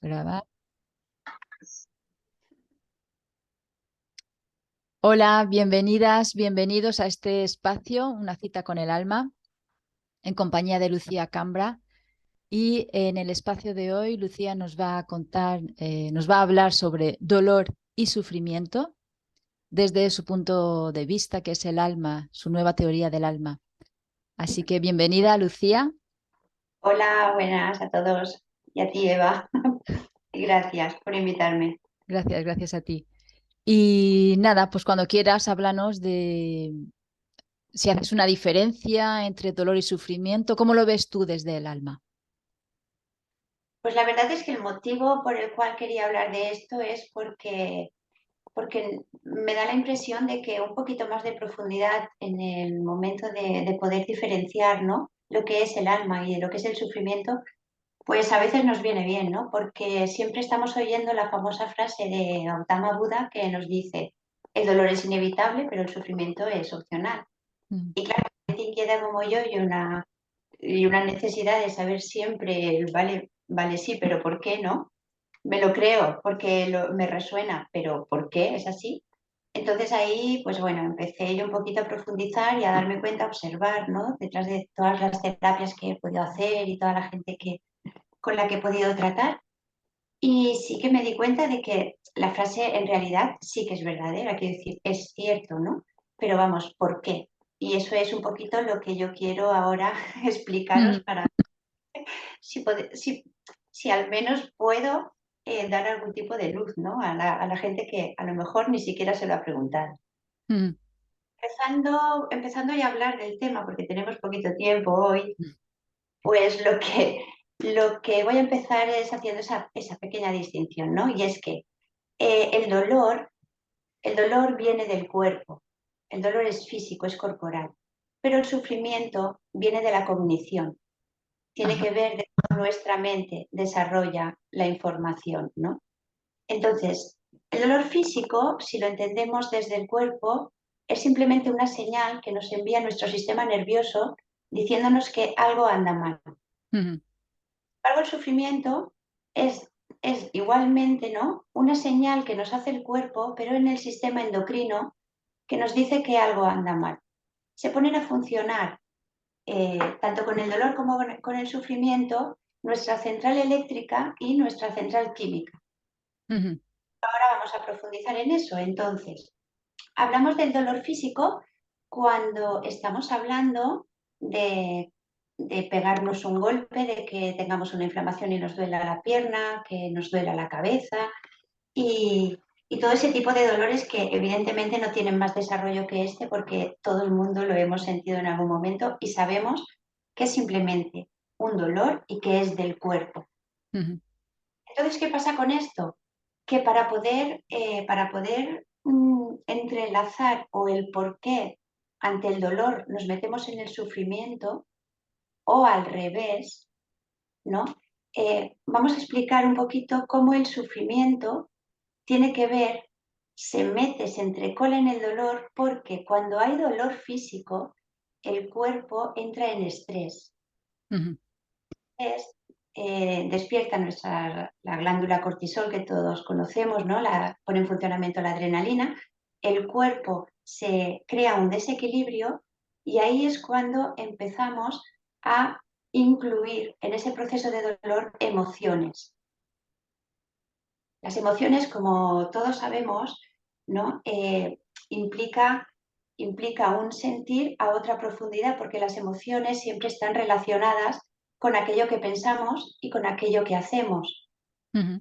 Grabar. Hola, bienvenidas, bienvenidos a este espacio, una cita con el alma, en compañía de Lucía Cambra. Y en el espacio de hoy, Lucía nos va a contar, nos va a hablar sobre dolor y sufrimiento desde su punto de vista, que es el alma, su nueva teoría del alma. Así que bienvenida, Lucía. Hola, buenas a todos y a ti, Eva. Y gracias por invitarme. Gracias, gracias a ti. Y nada, pues cuando quieras, háblanos de si haces una diferencia entre dolor y sufrimiento. ¿Cómo lo ves tú desde el alma? Pues la verdad es que el motivo por el cual quería hablar de esto es porque me da la impresión de que un poquito más de profundidad en el momento de poder diferenciar, ¿no?, lo que es el alma y lo que es el sufrimiento, pues a veces nos viene bien, ¿no? Porque siempre estamos oyendo la famosa frase de Gautama Buda que nos dice, el dolor es inevitable, pero el sufrimiento es opcional. Mm, Y claro, gente inquieta como yo y una necesidad de saber siempre, vale, vale, sí, pero ¿por qué no? Me lo creo porque me resuena, pero ¿por qué es así? Entonces ahí, pues bueno, empecé yo un poquito a profundizar y a darme cuenta, a observar, ¿no? Detrás de todas las terapias que he podido hacer y toda la gente con la que he podido tratar. Y sí que me di cuenta de que la frase en realidad sí que es verdadera, quiero decir, es cierto, ¿no? Pero vamos, ¿por qué? Y eso es un poquito lo que yo quiero ahora explicaros mm, para si al menos puedo dar algún tipo de luz, ¿no? A la gente que a lo mejor ni siquiera se lo ha preguntado. mm, Empezando ya a hablar del tema, porque tenemos poquito tiempo hoy, pues lo que voy a empezar es haciendo esa pequeña distinción, ¿no? Y es que eh, el dolor, el dolor viene del cuerpo, el dolor es físico, es corporal, pero el sufrimiento viene de la cognición, tiene ajá, que ver de cómo nuestra mente desarrolla la información, ¿no? Entonces, el dolor físico, si lo entendemos desde el cuerpo, es simplemente una señal que nos envía nuestro sistema nervioso diciéndonos que algo anda mal. mm, Sin embargo, el sufrimiento es igualmente, ¿no?, una señal que nos hace el cuerpo, pero en el sistema endocrino, que nos dice que algo anda mal. Se ponen a funcionar, tanto con el dolor como con el sufrimiento, nuestra central eléctrica y nuestra central química. mm, Ahora vamos a profundizar en eso. Entonces, hablamos del dolor físico cuando estamos hablando de pegarnos un golpe, de que tengamos una inflamación y nos duela la pierna, que nos duela la cabeza y todo ese tipo de dolores que evidentemente no tienen más desarrollo que este porque todo el mundo lo hemos sentido en algún momento y sabemos que es simplemente un dolor y que es del cuerpo. mm, Entonces, ¿qué pasa con esto? Que para poder entrelazar o el por qué ante el dolor nos metemos en el sufrimiento o al revés, ¿no? Vamos a explicar un poquito cómo el sufrimiento tiene que ver, se entrecola en el dolor porque cuando hay dolor físico, el cuerpo entra en estrés. mm, Despierta la glándula cortisol que todos conocemos, ¿no? Pone en funcionamiento la adrenalina, el cuerpo se crea un desequilibrio y ahí es cuando empezamos a incluir en ese proceso de dolor emociones. Las emociones, como todos sabemos, ¿no? Implica un sentir a otra profundidad porque las emociones siempre están relacionadas con aquello que pensamos y con aquello que hacemos. mm,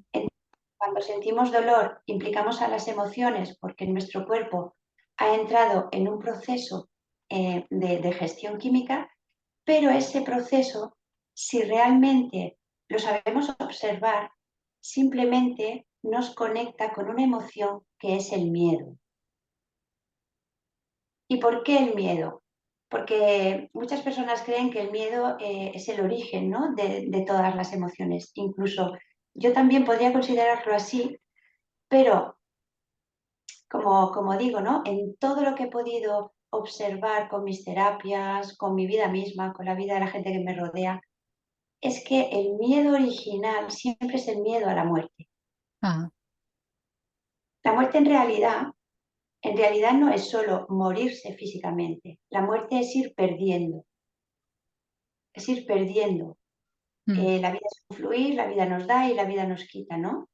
Cuando sentimos dolor, implicamos a las emociones porque nuestro cuerpo ha entrado en un proceso de gestión química, pero ese proceso, si realmente lo sabemos observar, simplemente nos conecta con una emoción que es el miedo. ¿Y por qué el miedo? Porque muchas personas creen que el miedo es el origen, ¿no?, de todas las emociones. Incluso yo también podría considerarlo así, pero como digo, ¿no?, en todo lo que he podido observar con mis terapias, con mi vida misma, con la vida de la gente que me rodea, es que el miedo original siempre es el miedo a la muerte. Ah, La muerte en realidad no es solo morirse físicamente. La muerte es ir perdiendo, es ir perdiendo. mm, La vida es un fluir, la vida nos da y la vida nos quita, ¿no?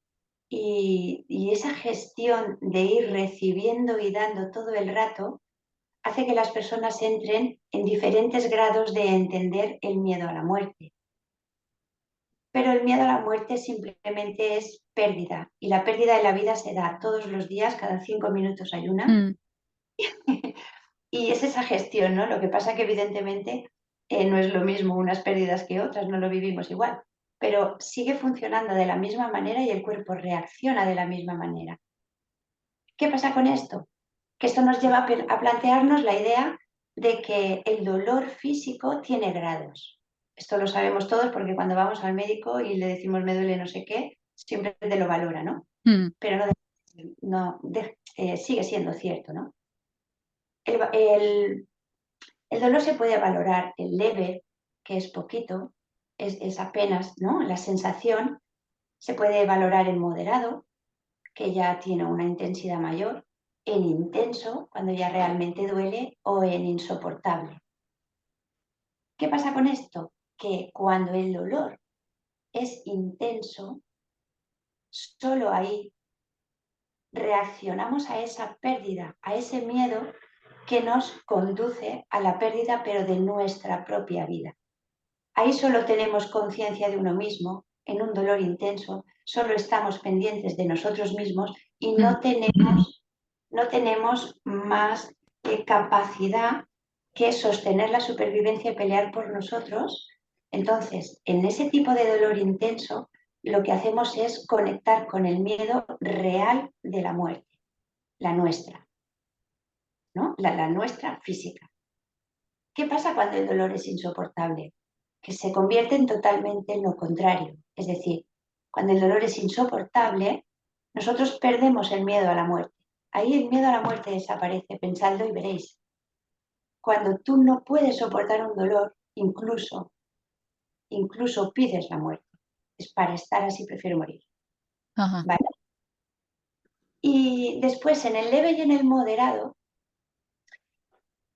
Y esa gestión de ir recibiendo y dando todo el rato hace que las personas entren en diferentes grados de entender el miedo a la muerte. Pero el miedo a la muerte simplemente es pérdida y la pérdida de la vida se da todos los días, cada 5 minutos hay una. mm, Y es esa gestión, ¿no? Lo que pasa que evidentemente no es lo mismo unas pérdidas que otras, no lo vivimos igual, pero sigue funcionando de la misma manera y el cuerpo reacciona de la misma manera. ¿Qué pasa con esto? Que esto nos lleva a plantearnos la idea de que el dolor físico tiene grados. Esto lo sabemos todos porque cuando vamos al médico y le decimos me duele no sé qué, siempre te lo valora, ¿no? mm, Pero sigue siendo cierto, ¿no? El dolor se puede valorar el leve, que es poquito, es apenas, ¿no? La sensación se puede valorar en moderado, que ya tiene una intensidad mayor, en intenso, cuando ya realmente duele, o en insoportable. ¿Qué pasa con esto? Que cuando el dolor es intenso, solo ahí reaccionamos a esa pérdida, a ese miedo que nos conduce a la pérdida, pero de nuestra propia vida. Ahí solo tenemos conciencia de uno mismo, en un dolor intenso, solo estamos pendientes de nosotros mismos y mm. no tenemos más capacidad que sostener la supervivencia y pelear por nosotros. Entonces, en ese tipo de dolor intenso, lo que hacemos es conectar con el miedo real de la muerte, la nuestra, ¿no? La nuestra física. ¿Qué pasa cuando el dolor es insoportable? Que se convierte en totalmente en lo contrario. Es decir, cuando el dolor es insoportable, nosotros perdemos el miedo a la muerte. Ahí el miedo a la muerte desaparece, pensadlo y veréis. Cuando tú no puedes soportar un dolor, incluso pides la muerte. Es para estar así, prefiero morir. Ajá. ¿Vale? Y después, en el leve y en el moderado,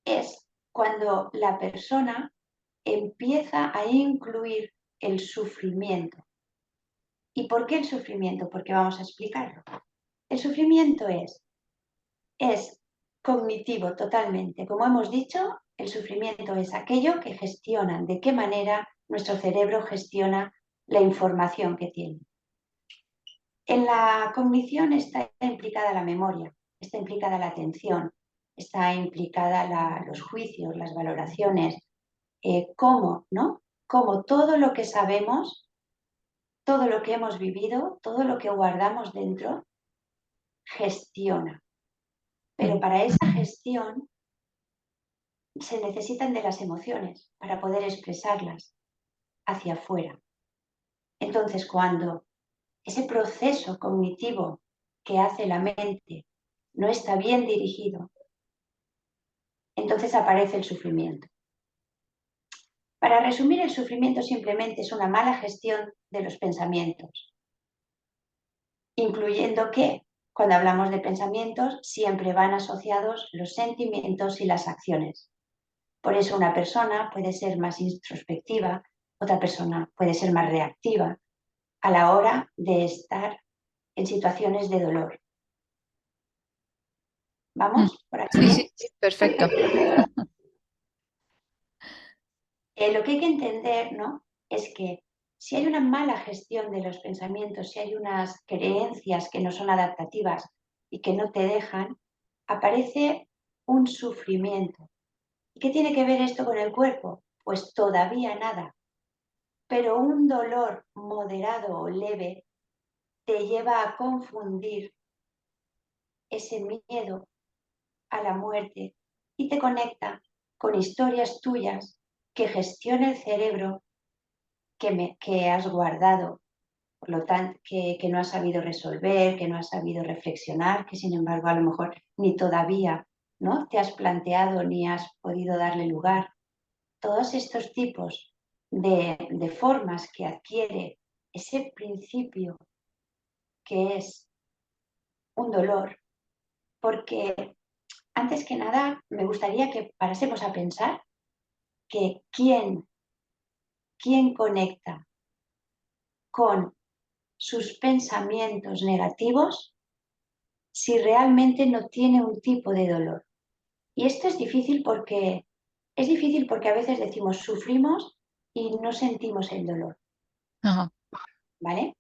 es cuando la persona empieza a incluir el sufrimiento. ¿Y por qué el sufrimiento? Porque vamos a explicarlo. El sufrimiento es cognitivo totalmente. Como hemos dicho, el sufrimiento es aquello que gestiona, de qué manera nuestro cerebro gestiona la información que tiene. En la cognición está implicada la memoria, está implicada la atención, está implicada los juicios, las valoraciones, cómo, ¿no? Cómo todo lo que sabemos, todo lo que hemos vivido, todo lo que guardamos dentro, gestiona. Pero Mm, para esa gestión se necesitan de las emociones para poder expresarlas hacia afuera. Entonces, cuando ese proceso cognitivo que hace la mente no está bien dirigido, entonces aparece el sufrimiento. Para resumir, el sufrimiento simplemente es una mala gestión de los pensamientos, incluyendo que cuando hablamos de pensamientos siempre van asociados los sentimientos y las acciones. Por eso una persona puede ser más introspectiva, otra persona puede ser más reactiva a la hora de estar en situaciones de dolor. mm. ¿Vamos? ¿Por aquí Sí, bien? sí, sí, perfecto. Lo que hay que entender, ¿no? Es que si hay una mala gestión de los pensamientos, si hay unas creencias que no son adaptativas y que no te dejan, aparece un sufrimiento. ¿Y qué tiene que ver esto con el cuerpo? Pues todavía nada. Pero un dolor moderado o leve te lleva a confundir ese miedo a la muerte y te conecta con historias tuyas que gestiona el cerebro que has guardado, por lo tanto, que no has sabido resolver, que no has sabido reflexionar, que sin embargo a lo mejor ni todavía, ¿no? Te has planteado ni has podido darle lugar. Todos estos tipos de formas que adquiere ese principio que es un dolor, porque antes que nada me gustaría que parásemos a pensar que quién conecta con sus pensamientos negativos si realmente no tiene un tipo de dolor. Y esto es difícil porque a veces decimos sufrimos y no sentimos el dolor, Ajá. ¿vale?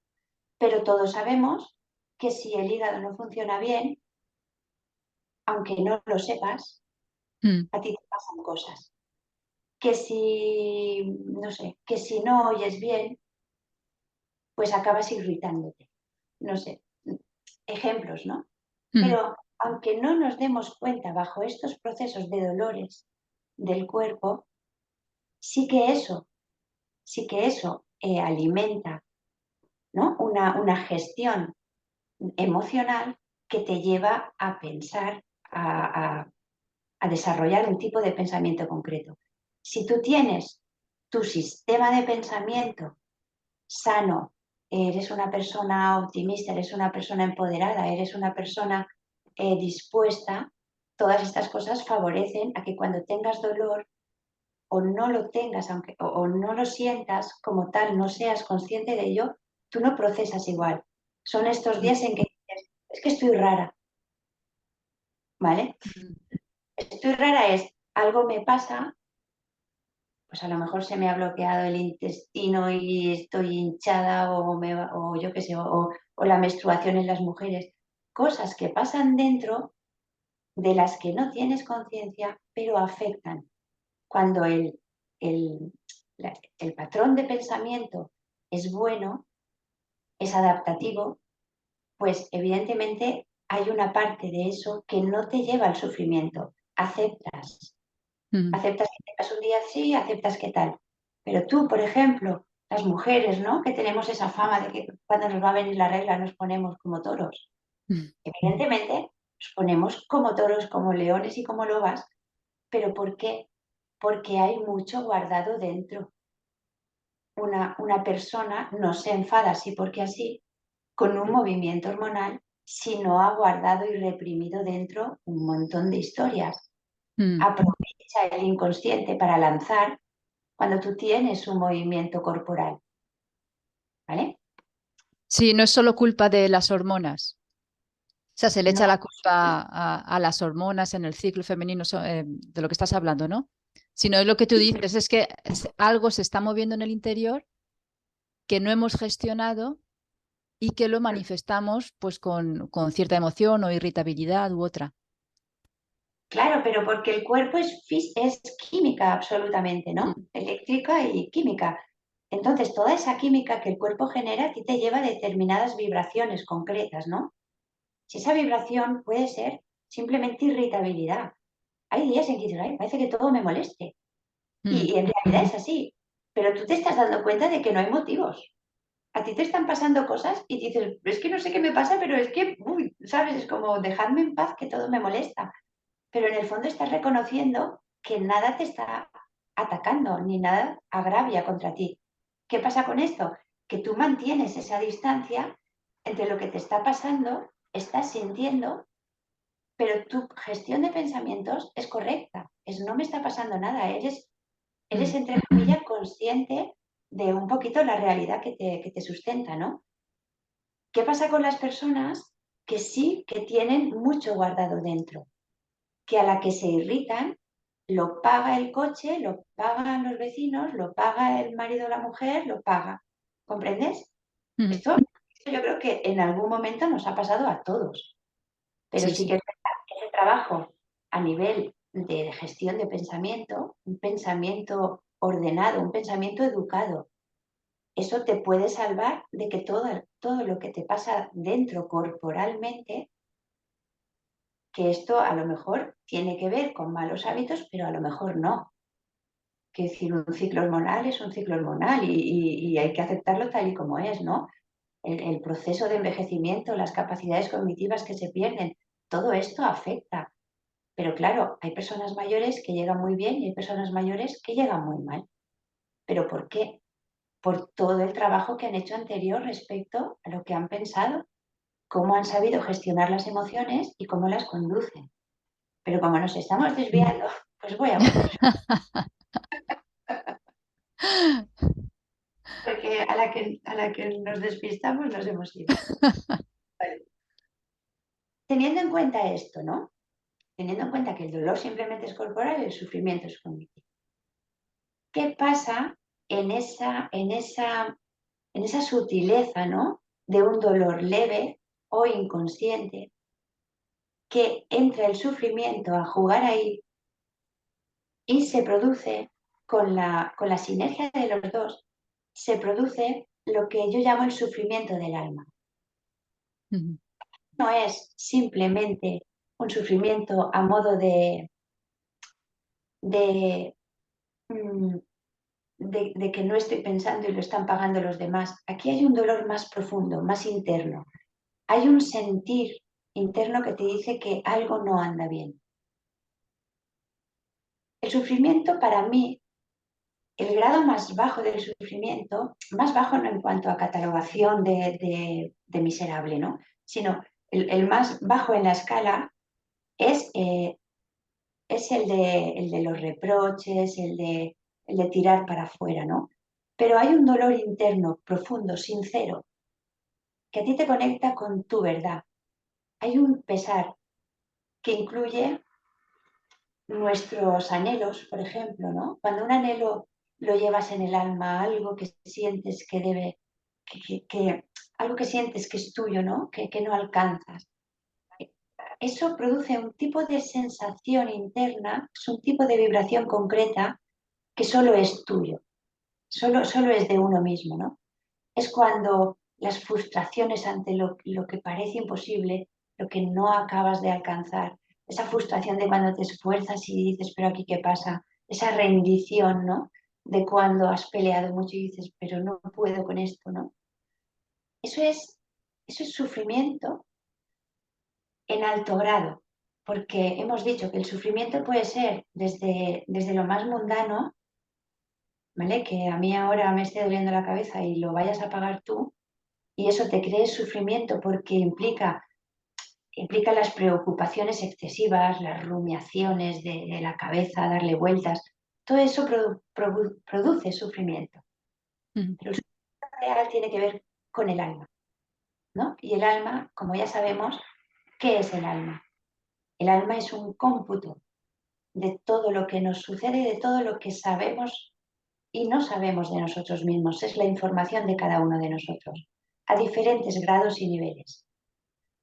Pero todos sabemos que si el hígado no funciona bien, aunque no lo sepas, Mm, a ti te pasan cosas. Que si, no sé, que si no oyes bien, pues acabas irritándote. No sé, ejemplos, ¿no? mm, Pero aunque no nos demos cuenta bajo estos procesos de dolores del cuerpo, sí que eso alimenta, ¿no? Una gestión emocional que te lleva a pensar, a desarrollar un tipo de pensamiento concreto. Si tú tienes tu sistema de pensamiento sano, eres una persona optimista, eres una persona empoderada, eres una persona dispuesta, todas estas cosas favorecen a que cuando tengas dolor o no lo tengas, o no lo sientas como tal, no seas consciente de ello, tú no procesas igual. Son estos mm, días en que dices, es que estoy rara, ¿vale? mm, Estoy rara es, algo me pasa, pues a lo mejor se me ha bloqueado el intestino y estoy hinchada o yo qué sé, o la menstruación en las mujeres. Cosas que pasan dentro de las que no tienes conciencia, pero afectan. Cuando el, el patrón de pensamiento es bueno, es adaptativo, pues evidentemente hay una parte de eso que no te lleva al sufrimiento. Aceptas. mm. Aceptas que tengas un día así, aceptas que tal. Pero tú, por ejemplo, las mujeres, ¿no? Que tenemos esa fama de que cuando nos va a venir la regla nos ponemos como toros. Mm, Evidentemente, nos ponemos como toros, como leones y como lobas. ¿Pero por qué? Porque hay mucho guardado dentro. Una persona no se enfada así porque así, con un movimiento hormonal, si no ha guardado y reprimido dentro un montón de historias. mm. Aprovecha el inconsciente para lanzar cuando tú tienes un movimiento corporal, ¿vale? Sí, no es solo culpa de las hormonas. O sea, se le No, echa la culpa a las hormonas en el ciclo femenino de lo que estás hablando, ¿no? Sino es lo que tú dices, es que algo se está moviendo en el interior que no hemos gestionado y que lo manifestamos pues con cierta emoción o irritabilidad u otra. claro, pero porque el cuerpo es química absolutamente, ¿no? Mm, Eléctrica y química. Entonces, toda esa química que el cuerpo genera a ti te lleva a determinadas vibraciones concretas, ¿no? Si esa vibración puede ser simplemente irritabilidad. Hay días en que dices, ay, parece que todo me moleste. mm, Y en realidad es así. Pero tú te estás dando cuenta de que no hay motivos. A ti te están pasando cosas y dices, es que no sé qué me pasa, pero es que, uy, ¿sabes? Es como, dejadme en paz que todo me molesta. Pero en el fondo estás reconociendo que nada te está atacando, ni nada agravia contra ti. ¿Qué pasa con esto? Que tú mantienes esa distancia entre lo que te está pasando, estás sintiendo, pero tu gestión de pensamientos es correcta. Es no me está pasando nada, eres mm, entre comillas consciente de un poquito la realidad que te sustenta, ¿no? ¿Qué pasa con las personas que sí que tienen mucho guardado dentro? Que a la que se irritan, lo paga el coche, lo pagan los vecinos, lo paga el marido o la mujer, lo paga. ¿Comprendes? mm. Esto yo creo que en algún momento nos ha pasado a todos, pero Sí, sí sí. que es verdad que ese trabajo a nivel de gestión de pensamiento, un pensamiento ordenado, un pensamiento educado, eso te puede salvar de que todo lo que te pasa dentro corporalmente, que esto a lo mejor tiene que ver con malos hábitos, pero a lo mejor no. Que decir, un ciclo hormonal es un ciclo hormonal y hay que aceptarlo tal y como es, ¿no? El proceso de envejecimiento, las capacidades cognitivas que se pierden, todo esto afecta. Pero claro, hay personas mayores que llegan muy bien y hay personas mayores que llegan muy mal. ¿Pero por qué? Por todo el trabajo que han hecho anterior respecto a lo que han pensado, cómo han sabido gestionar las emociones y cómo las conducen. Pero como nos estamos desviando, pues voy a volver. Porque a la que nos despistamos nos hemos ido. Vale. Teniendo en cuenta esto, ¿no? Teniendo en cuenta que el dolor simplemente es corporal y el sufrimiento es cognitivo. ¿Qué pasa en esa sutileza, ¿no? De un dolor leve o inconsciente, que entra el sufrimiento a jugar ahí y se produce con la sinergia de los dos, se produce lo que yo llamo el sufrimiento del alma. No es simplemente un sufrimiento a modo de, mm, de que no estoy pensando y lo están pagando los demás. Aquí hay un dolor más profundo, más interno. Hay un sentir interno que te dice que algo no anda bien. El sufrimiento para mí, el grado más bajo del sufrimiento, más bajo no en cuanto a catalogación de miserable, ¿no? Sino el más bajo en la escala es el de los reproches, el de tirar para afuera, ¿no? Pero hay un dolor interno, profundo, sincero, que a ti te conecta con tu verdad. Hay un pesar que incluye nuestros anhelos, por ejemplo, ¿no? Cuando un anhelo lo llevas en el alma, algo que sientes que debe, algo que sientes que es tuyo, ¿no? Que no alcanzas. Eso produce un tipo de sensación interna, es un tipo de vibración concreta que solo es tuyo, solo es de uno mismo, ¿no? Es cuando las frustraciones ante lo que parece imposible, lo que no acabas de alcanzar, esa frustración de cuando te esfuerzas y dices, pero aquí qué pasa, esa rendición, ¿no? De cuando has peleado mucho y dices, pero no puedo con esto, ¿no? Eso es, eso es sufrimiento en alto grado, porque hemos dicho que el sufrimiento puede ser desde lo más mundano, ¿vale? Que a mí ahora me esté doliendo la cabeza y lo vayas a pagar tú, y eso te cree sufrimiento porque implica las preocupaciones excesivas, las rumiaciones de la cabeza, darle vueltas. Todo eso produce sufrimiento. Pero el sufrimiento real tiene que ver con el alma, ¿no? Y el alma, como ya sabemos, ¿qué es el alma? El alma es un cómputo de todo lo que nos sucede y de todo lo que sabemos y no sabemos de nosotros mismos. Es la información de cada uno de nosotros, a diferentes grados y niveles.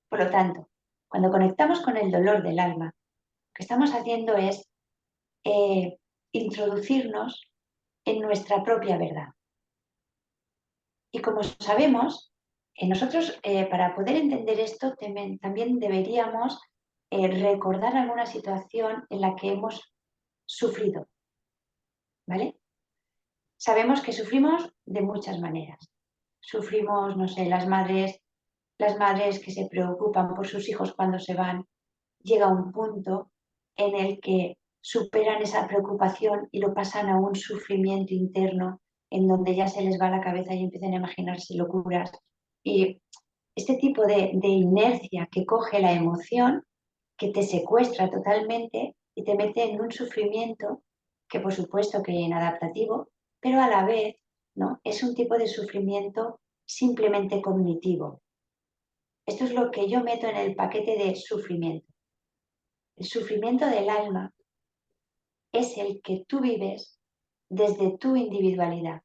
Por lo tanto, cuando conectamos con el dolor del alma, lo que estamos haciendo es introducirnos en nuestra propia verdad. Y como sabemos, nosotros para poder entender esto también deberíamos recordar alguna situación en la que hemos sufrido, ¿vale? Sabemos que sufrimos de muchas maneras. Sufrimos, no sé, las madres que se preocupan por sus hijos cuando se van, llega un punto en el que superan esa preocupación y lo pasan a un sufrimiento interno en donde ya se les va la cabeza y empiezan a imaginarse locuras. Y este tipo de inercia que coge la emoción, que te secuestra totalmente y te mete en un sufrimiento que por supuesto que inadaptativo, pero a la vez, ¿no? Es un tipo de sufrimiento simplemente cognitivo. Esto es lo que yo meto en el paquete de sufrimiento. El sufrimiento del alma es el que tú vives desde tu individualidad.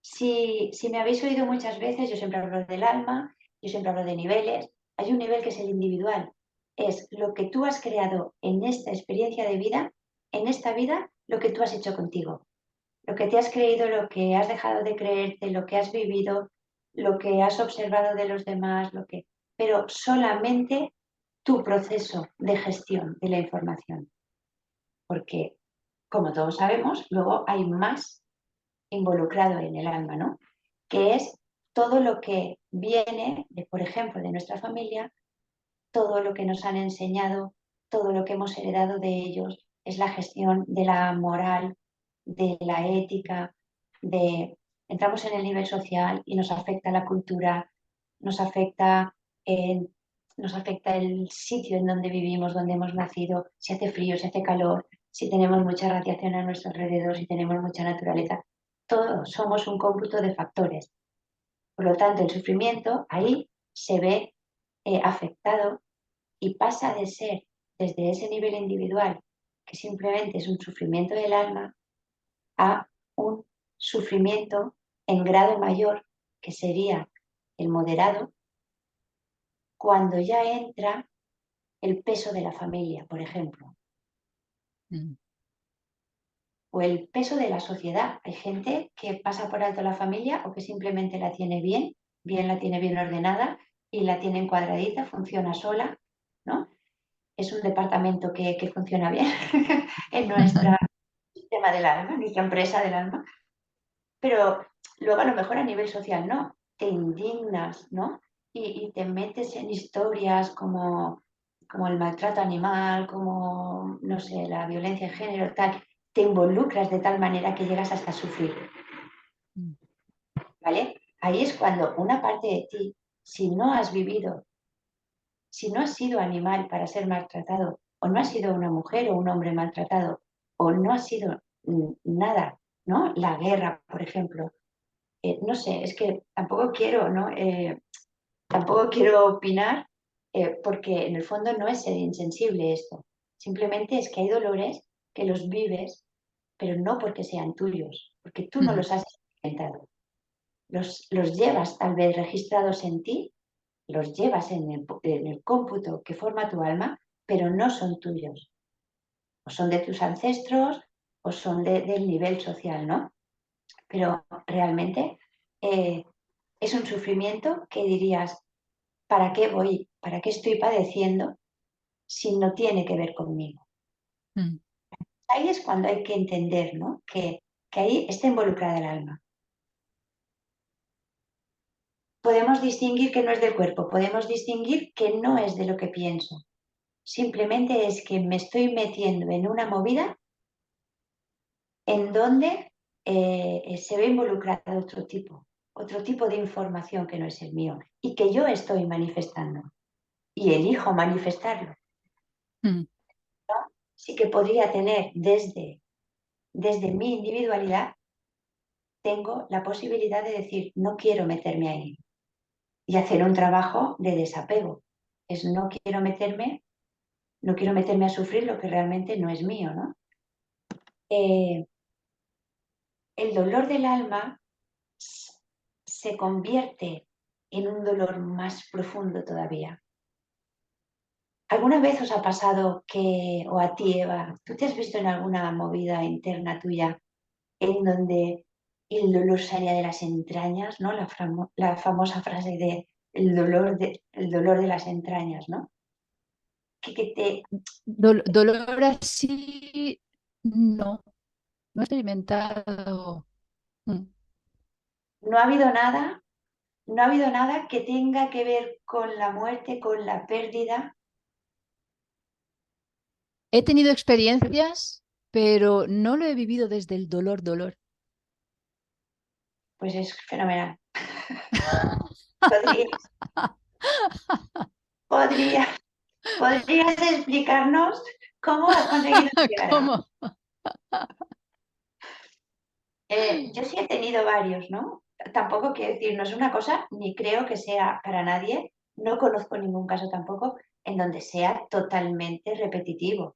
Si me habéis oído muchas veces, yo siempre hablo del alma, yo siempre hablo de niveles. Hay un nivel que es el individual. Es lo que tú has creado en esta experiencia de vida, en esta vida, lo que tú has hecho contigo. Lo que te has creído, lo que has dejado de creerte, lo que has vivido, lo que has observado de los demás, pero solamente tu proceso de gestión de la información. Porque, como todos sabemos, luego hay más involucrado en el alma, ¿no? Que es todo lo que viene, por ejemplo, de nuestra familia, todo lo que nos han enseñado, todo lo que hemos heredado de ellos, es la gestión de la moral, de la ética, entramos en el nivel social y nos afecta la cultura, nos afecta, eh, nos afecta el sitio en donde vivimos, donde hemos nacido, si hace frío, si hace calor, si tenemos mucha radiación a nuestro alrededor, si tenemos mucha naturaleza. Todos somos un cómputo de factores. Por lo tanto, el sufrimiento ahí se ve afectado y pasa de ser desde ese nivel individual, que simplemente es un sufrimiento del alma, a un sufrimiento en grado mayor, que sería el moderado, cuando ya entra el peso de la familia, por ejemplo, Mm. o el peso de la sociedad. Hay gente que pasa por alto la familia o que simplemente la tiene bien, la tiene bien ordenada y la tiene encuadradita, funciona sola, ¿no? Es un departamento que funciona bien en nuestro sistema del alma, en nuestra empresa del alma. Pero luego a lo mejor a nivel social no, te indignas, ¿no? Y te metes en historias como el maltrato animal, como, no sé, la violencia de género, tal, te involucras de tal manera que llegas hasta sufrir, Mm. ¿vale? Ahí es cuando una parte de ti, si no has vivido, si no has sido animal para ser maltratado, o no has sido una mujer o un hombre maltratado, o no has sido nada, ¿no? La guerra, por ejemplo, no sé, es que tampoco quiero, ¿no? Tampoco quiero opinar porque en el fondo no es ser insensible esto. Simplemente es que hay dolores que los vives, pero no porque sean tuyos, porque tú no Mm. los has experimentado. Los llevas tal vez registrados en ti, los llevas en el cómputo que forma tu alma, pero no son tuyos. O son de tus ancestros o son del nivel social, ¿no? Pero realmente eh, es un sufrimiento que dirías, ¿para qué voy? ¿Para qué estoy padeciendo si no tiene que ver conmigo? Mm. Ahí es cuando hay que entender, ¿no? Que ahí está involucrada el alma. Podemos distinguir que no es del cuerpo, podemos distinguir que no es de lo que pienso. Simplemente es que me estoy metiendo en una movida en donde se ve involucrado otro tipo de información que no es el mío y que yo estoy manifestando y elijo manifestarlo. Mm. Sí que podría tener desde mi individualidad, tengo la posibilidad de decir, no quiero meterme ahí y hacer un trabajo de desapego. Es no quiero meterme a sufrir lo que realmente no es mío, ¿no? Eh, el dolor del alma se convierte en un dolor más profundo todavía. ¿Alguna vez os ha pasado que, o a ti, Eva, tú te has visto en alguna movida interna tuya en donde el dolor salía de las entrañas, ¿no? La famosa frase de el dolor de las entrañas, ¿no? Que Dolor así, no, no he experimentado. Mm. no ha habido nada, no ha habido nada que tenga que ver con la muerte, con la pérdida, He tenido experiencias, pero no lo he vivido desde el dolor, dolor. pues es fenomenal. ¿Podrías, podrías, podrías explicarnos cómo has conseguido llegar a... ¿Cómo? Yo sí he tenido varios, ¿no? Tampoco quiero decir, no es una cosa, ni creo que sea para nadie, no conozco ningún caso tampoco en donde sea totalmente repetitivo,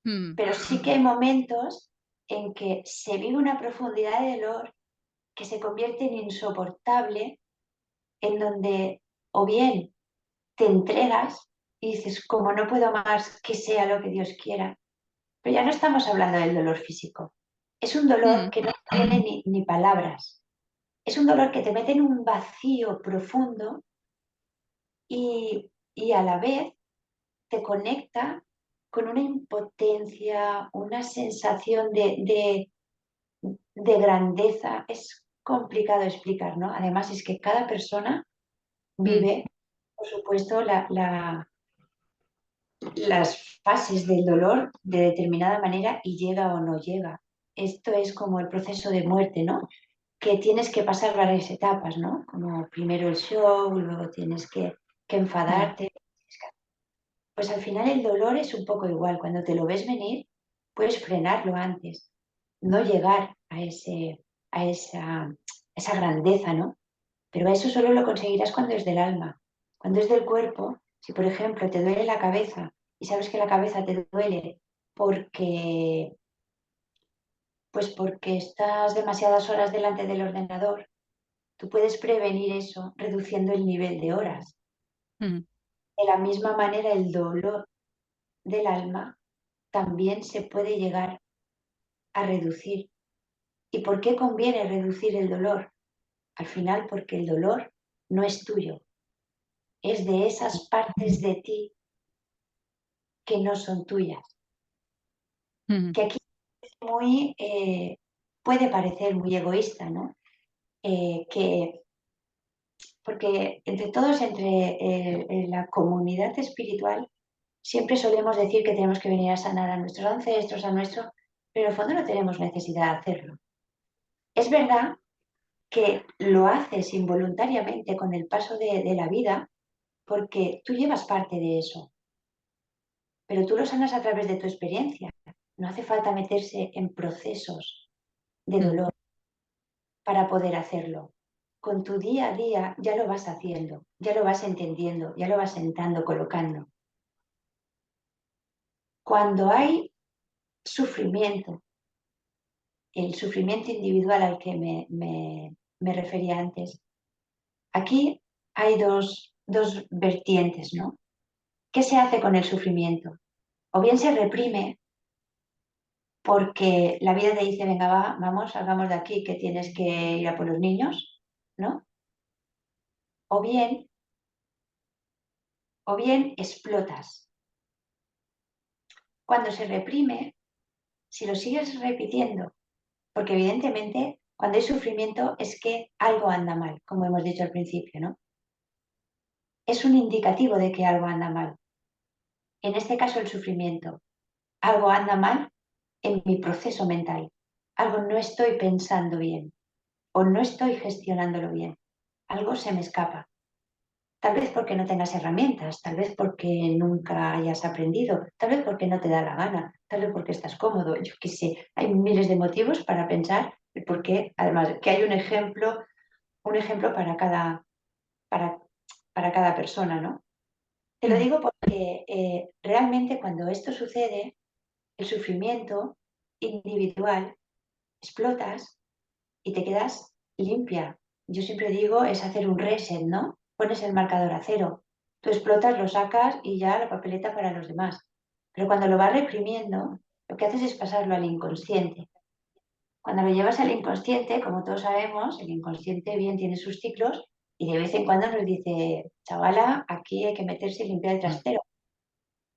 Mm. pero sí que hay momentos en que se vive una profundidad de dolor que se convierte en insoportable, en donde o bien te entregas y dices, como no puedo más, que sea lo que Dios quiera, pero ya no estamos hablando del dolor físico, es un dolor Mm. que no tiene ni palabras. Es un dolor que te mete en un vacío profundo y a la vez te conecta con una impotencia, una sensación de grandeza. Es complicado explicar, ¿no? Además es que cada persona Mm. vive, por supuesto, las fases del dolor de determinada manera y llega o no llega. esto es como el proceso de muerte, ¿no? Que tienes que pasar varias etapas, ¿no? Como primero el show, luego tienes que mm, enfadarte. Pues al final el dolor es un poco igual. Cuando te lo ves venir, puedes frenarlo antes, no llegar a esa grandeza, ¿no? Pero eso solo lo conseguirás cuando es del alma. Cuando es del cuerpo, si por ejemplo te duele la cabeza y sabes que la cabeza te duele porque, pues porque estás demasiadas horas delante del ordenador, tú puedes prevenir eso reduciendo el nivel de horas. mm, De la misma manera, el dolor del alma también se puede llegar a reducir. ¿Y por qué conviene reducir el dolor? Al final, porque el dolor no es tuyo, es de esas partes de ti que no son tuyas. mm, Que aquí muy, puede parecer muy egoísta, ¿no? Porque entre todos, entre la comunidad espiritual, siempre solemos decir que tenemos que venir a sanar a nuestros ancestros, a nuestro, pero en el fondo no tenemos necesidad de hacerlo. Es verdad que lo haces involuntariamente con el paso de la vida porque tú llevas parte de eso, pero tú lo sanas a través de tu experiencia. No hace falta meterse en procesos de mm, dolor para poder hacerlo. Con tu día a día ya lo vas haciendo, ya lo vas entendiendo, ya lo vas sentando, colocando. Cuando hay sufrimiento, el sufrimiento individual al que me refería antes, aquí hay dos vertientes, ¿no? ¿Qué se hace con el sufrimiento? O bien se reprime porque la vida te dice, venga, va, vamos, salgamos de aquí, que tienes que ir a por los niños, ¿no? O bien, o bien explotas. Cuando se reprime, si lo sigues repitiendo, porque evidentemente cuando hay sufrimiento es que algo anda mal, como hemos dicho al principio, ¿no? Es un indicativo de que algo anda mal. En este caso el sufrimiento. Algo anda mal en mi proceso mental. Algo no estoy pensando bien o no estoy gestionándolo bien. Algo se me escapa. Tal vez porque no tengas herramientas, tal vez porque nunca hayas aprendido, tal vez porque no te da la gana, tal vez porque estás cómodo, yo qué sé. Hay miles de motivos para pensar el por qué, además que hay un ejemplo para, para cada persona, ¿no? Te lo mm, digo porque realmente cuando esto sucede, el sufrimiento individual, explotas y te quedas limpia. Yo siempre digo, es hacer un reset, ¿no? Pones el marcador a cero. Tú explotas, lo sacas y ya la papeleta para los demás. Pero cuando lo vas reprimiendo, lo que haces es pasarlo al inconsciente. Cuando lo llevas al inconsciente, como todos sabemos, el inconsciente bien tiene sus ciclos y de vez en cuando nos dice, chavala, aquí hay que meterse y limpiar el mm, trastero.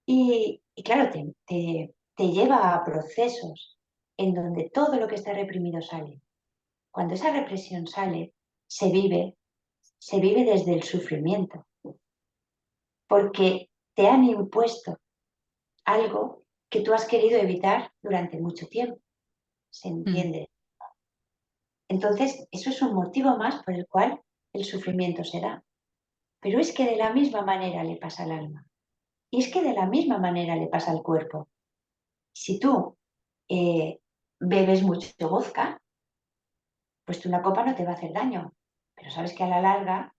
Y claro, te lleva a procesos en donde todo lo que está reprimido sale. Cuando esa represión sale, se vive, se vive desde el sufrimiento, porque te han impuesto algo que tú has querido evitar durante mucho tiempo. ¿Se mm, entiende? Entonces, eso es un motivo más por el cual el sufrimiento se da. Pero es que de la misma manera le pasa al alma. Y es que de la misma manera le pasa al cuerpo. Si tú eh, bebes mucho vodka, pues una copa no te va a hacer daño. Pero sabes que a la larga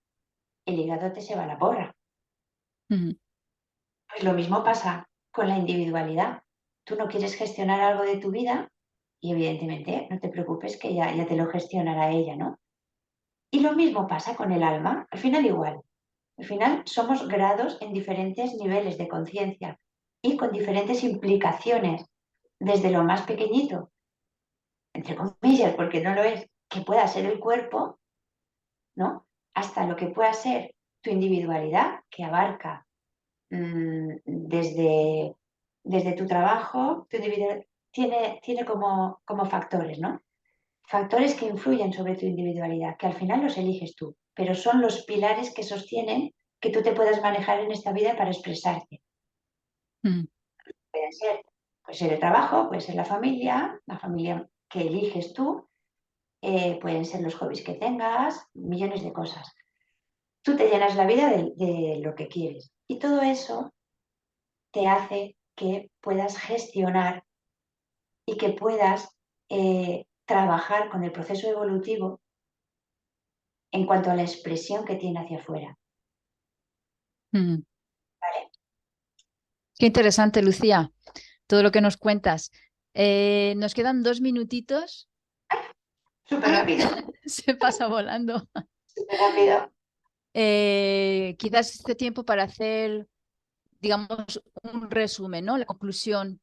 el hígado te se va a la porra. mm, Pues lo mismo pasa con la individualidad. Tú no quieres gestionar algo de tu vida y evidentemente no te preocupes que ya te lo gestionará ella, ¿no? Y lo mismo pasa con el alma, al final igual. Al final somos grados en diferentes niveles de conciencia y con diferentes implicaciones, desde lo más pequeñito, entre comillas, porque no lo es, que pueda ser el cuerpo, ¿no? Hasta lo que pueda ser tu individualidad, que abarca desde tu trabajo, tu individualidad, tiene como factores, ¿no? Factores que influyen sobre tu individualidad, que al final los eliges tú, pero son los pilares que sostienen que tú te puedas manejar en esta vida para expresarte. mm, Puede ser el trabajo, puede ser la familia que eliges tú, pueden ser los hobbies que tengas, millones de cosas. Tú te llenas la vida de lo que quieres y todo eso te hace que puedas gestionar y que puedas trabajar con el proceso evolutivo en cuanto a la expresión que tiene hacia afuera. Mm. ¿Vale? Qué interesante, Lucía, todo lo que nos cuentas. Nos quedan 2 minutitos. Súper ¡Ay! rápido, Se pasa volando. súper rápido. Quizás este tiempo para hacer, digamos, un resumen, ¿no? La conclusión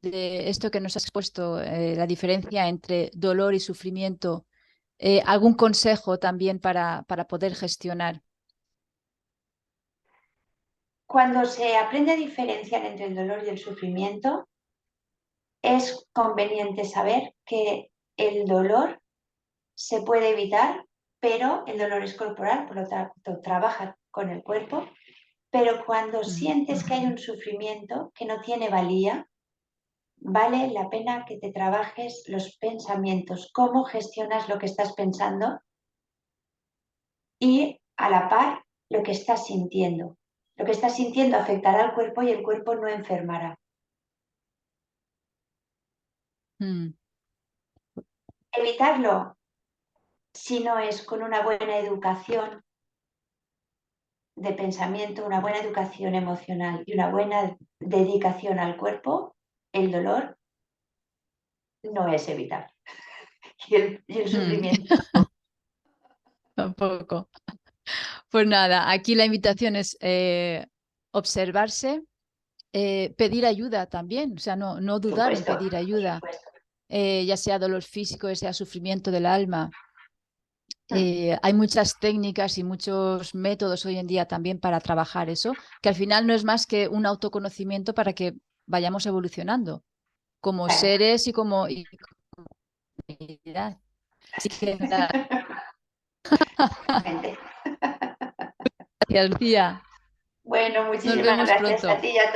de esto que nos has expuesto, la diferencia entre dolor y sufrimiento. ¿Algún consejo también para poder gestionar? Cuando se aprende a diferenciar entre el dolor y el sufrimiento, es conveniente saber que el dolor se puede evitar, pero el dolor es corporal, por lo tanto trabaja con el cuerpo, pero cuando Mm, sientes que hay un sufrimiento que no tiene valía, vale la pena que te trabajes los pensamientos, cómo gestionas lo que estás pensando y a la par lo que estás sintiendo. Lo que estás sintiendo afectará al cuerpo y el cuerpo no enfermará. mm, Evitarlo si no es con una buena educación de pensamiento, una buena educación emocional y una buena dedicación al cuerpo, el dolor no es evitable. Y el mm. sufrimiento. Tampoco. Pues nada, aquí la invitación es observarse, pedir ayuda también, o sea, no Por dudar en supuesto, pedir por ayuda, supuesto. ya sea dolor físico, ya sea sufrimiento del alma. Hay muchas técnicas y muchos métodos hoy en día también para trabajar eso, que al final no es más que un autoconocimiento para que vayamos evolucionando como Claro. seres y como humanidad. Así que nada, Totalmente. gracias, Lucía. Bueno, Nos muchísimas vemos gracias a pronto. ti y a todos.